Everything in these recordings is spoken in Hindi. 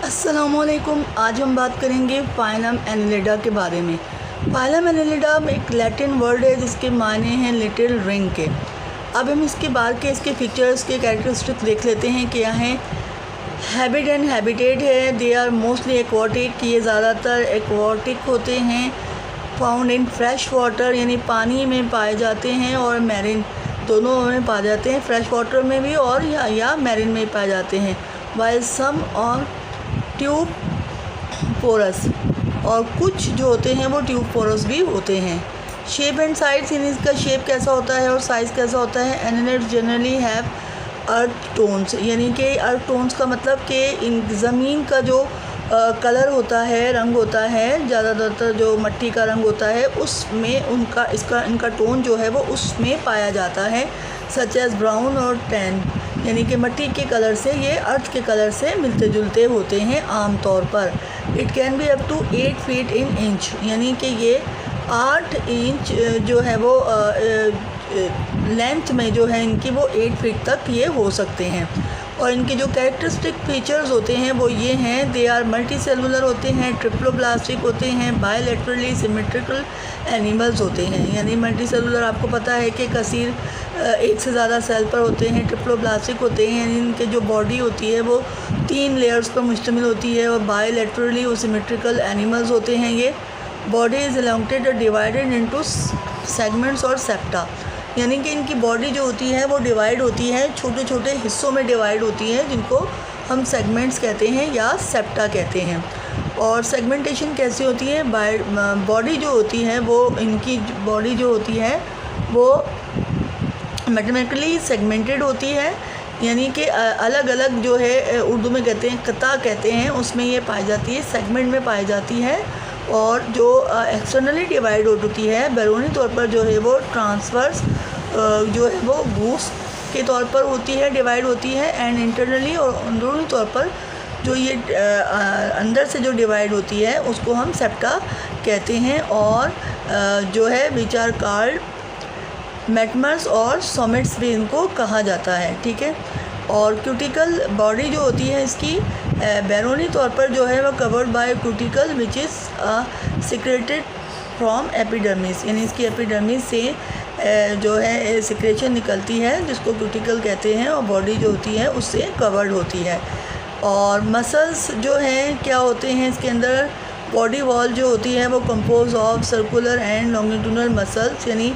अस्सलामुअलैकुम। आज हम बात करेंगे फाइलम एनिलिडा के बारे में। फाइलम एनिलिडा एक लैटिन वर्ड है जिसके मायने हैं लिटिल रिंग के। अब हम इसके बाद के इसके फीचर्स के कैरेक्टरिस्टिक्स देख लेते हैं क्या हैं। हैबिट एंड हैबिटेट है, दे आर मोस्टली एक्वाटिक, ये ज़्यादातर एक्वाटिक होते हैं। फाउंड इन फ्रेश वाटर यानी पानी में पाए जाते हैं और मैरिन दोनों में पाए जाते हैं, फ्रेश वाटर में भी और या मैरिन में पाए जाते हैं। वाइल सम और ट्यूब पोरस, और कुछ जो होते हैं वो ट्यूब पोरस भी होते हैं। शेप एंड साइज, यानी इसका शेप कैसा होता है और साइज़ कैसा होता है। Annelids generally have earth tones, यानी कि अर्थ टोन्स का मतलब कि इन ज़मीन का जो कलर होता है, रंग होता है, ज़्यादातर जो मिट्टी का रंग होता है उसमें इनका टोन जो है वो उसमें पाया जाता है, सच एज़ ब्राउन और टैन, यानी कि मिट्टी के कलर से ये अर्थ के कलर से मिलते जुलते होते हैं आम तौर पर। It can be up to 8 feet in inch, यानी कि ये 8 इंच जो है वो लेंथ में जो है इनकी वो 8 फीट तक ये हो सकते हैं। और इनके जो कैरेक्टरिस्टिक फीचर्स होते हैं वो ये हैं, दे आर मल्टी सेलुलर होते हैं, ट्रिप्लोप्लास्टिक होते हैं, बायलैटरली सिमेट्रिकल एनिमल्स होते हैं। यानी मल्टी सेलुलर आपको पता है कि कसीर एक से ज़्यादा सेल पर होते हैं, ट्रिप्लोप्लास्टिक होते हैं, यानी इनके जो बॉडी होती है वो 3 लेयर्स पर मुश्तमिल होती है, और बायलैटरली और सिमेट्रिकल एनिमल्स होते हैं। ये बॉडी इज़ एलोंगेटेड और डिवाइडेड इनटू सेगमेंट्स और सेप्टा, यानी कि इनकी बॉडी जो होती है वो डिवाइड होती है, छोटे छोटे हिस्सों में डिवाइड होती है, जिनको हम सेगमेंट्स कहते हैं या सेप्टा कहते हैं। और सेगमेंटेशन कैसी होती है, बॉडी जो होती है वो इनकी बॉडी जो होती है वो मैथमेटिकली सेगमेंटेड होती है, यानी कि अलग अलग जो है उर्दू में कहते हैं कता कहते हैं, उसमें ये पाई जाती है, सेगमेंट में पाई जाती है। और जो एक्सटर्नली डिवाइड होती है बैरूनी तौर पर जो है वो ट्रांसवर्स जो है वो गूस के तौर पर होती है, डिवाइड होती है। एंड इंटरनली और अंदरूनी तौर पर जो ये अंदर से जो डिवाइड होती है उसको हम सेप्टा कहते हैं। और जो है विच आर कॉल्ड मेटमर्स और सोमेट्स भी इनको कहा जाता है, ठीक है। और क्यूटिकल बॉडी जो होती है इसकी बैरूनी तौर पर जो है वह covered by cuticle which is secreted from epidermis, यानी इसकी एपिडर्मिस से जो है सिक्रेशन निकलती है जिसको क्यूटिकल कहते हैं, और बॉडी जो होती है उससे कवर्ड होती है। और मसल्स जो हैं क्या होते हैं इसके अंदर, बॉडी वॉल जो होती है वो compose of circular and longitudinal muscles, यानी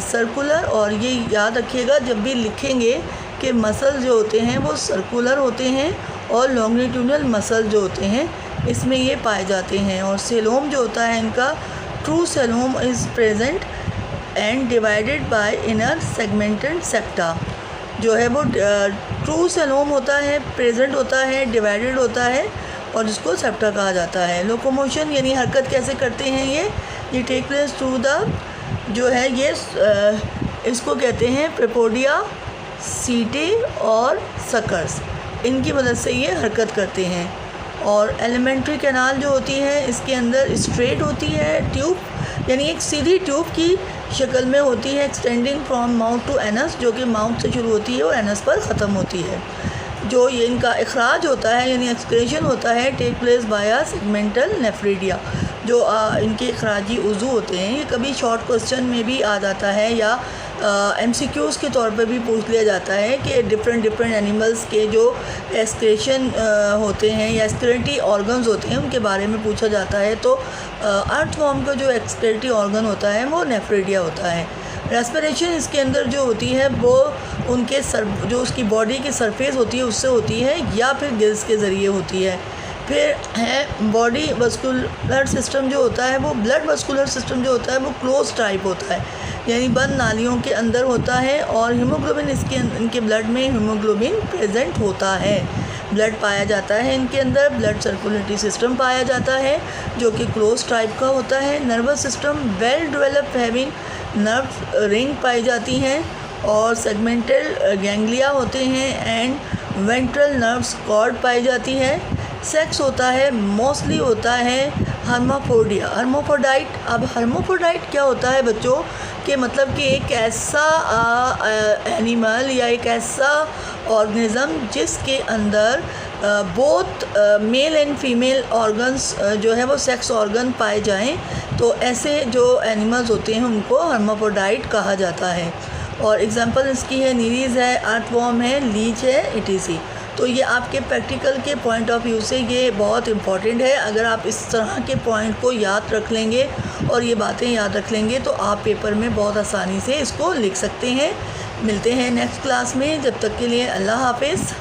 सर्कुलर, और ये याद रखिएगा जब भी लिखेंगे कि मसल जो होते हैं वो सर्कुलर होते हैं और लॉन्गिट्यूडनल मसल जो होते हैं इसमें ये पाए जाते हैं। और सेलोम जो होता है इनका, true coelom is present and divided by inner segmented septa, जो है वो ट्रू सेलोम होता है, प्रेजेंट होता है, डिवाइडेड होता है, और जिसको सेप्टा कहा जाता है। लोकोमोशन यानी हरकत कैसे करते हैं ये टेक प्लेस थ्रू द जो है ये इसको कहते हैं प्रेपोडिया, सीटे और सकर्स, इनकी मदद से ये हरकत करते हैं। और एलिमेंट्री कैनाल जो होती है इसके अंदर स्ट्रेट होती है ट्यूब, यानी एक सीधी ट्यूब की शक्ल में होती है, extending from mouth to anus, जो कि माउथ से शुरू होती है और एनस पर ख़त्म होती है। जो ये इनका इखराज होता है यानी एक्सक्रेशन होता है टेक प्लेस बाया सेगमेंटल नेफ्रिडिया, जो इनके इखराजी उज़ू होते हैं। ये कभी शॉर्ट क्वेश्चन में भी आ जाता है या MCQs के तौर पर भी पूछ लिया जाता है कि डिफरेंट एनिमल्स के जो एक्सक्रेशन होते हैं या एक्सक्रेटरी ऑर्गन्स होते हैं उनके बारे में पूछा जाता है। तो अर्थवॉर्म का जो एक्सक्रेटरी ऑर्गन होता है वो नेफ्रिडिया होता है। रेस्पिरेशन इसके अंदर जो होती है वो उनके जो उसकी बॉडी की सरफेस होती है उससे होती है या फिर गिल्स के ज़रिए होती है। फिर है बॉडी वस्कुलर सिस्टम जो होता है वो, ब्लड वस्कुलर सिस्टम जो होता है वो क्लोज टाइप होता है, यानी बंद नालियों के अंदर होता है। और हीमोग्लोबिन इनके ब्लड में हीमोग्लोबिन प्रेजेंट होता है, ब्लड पाया जाता है इनके अंदर, ब्लड सर्कुलेटरी सिस्टम पाया जाता है जो कि क्लोज टाइप का होता है। Nervous system well developed having nerve ring पाई जाती हैं, और सेगमेंटल गैंग्लिया होते हैं, एंड वेंट्रल नर्व्स कॉर्ड पाई जाती है। सेक्स होता है मोस्टली होता है हर्माफ्रोडिया, हर्माफ्रोडाइट। अब हर्माफ्रोडाइट क्या होता है बच्चों, कि मतलब कि एक ऐसा एनिमल या एक ऐसा ऑर्गेनिज़म जिसके अंदर both male and female organs जो है वो सेक्स ऑर्गन पाए जाएं, तो ऐसे जो एनिमल्स होते हैं उनको हर्माफ्रोडाइट कहा जाता है। और एग्जांपल इसकी है नीरीज़ है, अर्थवॉर्म है, लीच है, इटीसी। तो ये आपके प्रैक्टिकल के पॉइंट ऑफ व्यू से ये बहुत इम्पॉर्टेंट है। अगर आप इस तरह के पॉइंट को याद रख लेंगे और ये बातें याद रख लेंगे तो आप पेपर में बहुत आसानी से इसको लिख सकते हैं। मिलते हैं नेक्स्ट क्लास में, जब तक के लिए अल्लाह हाफिज़।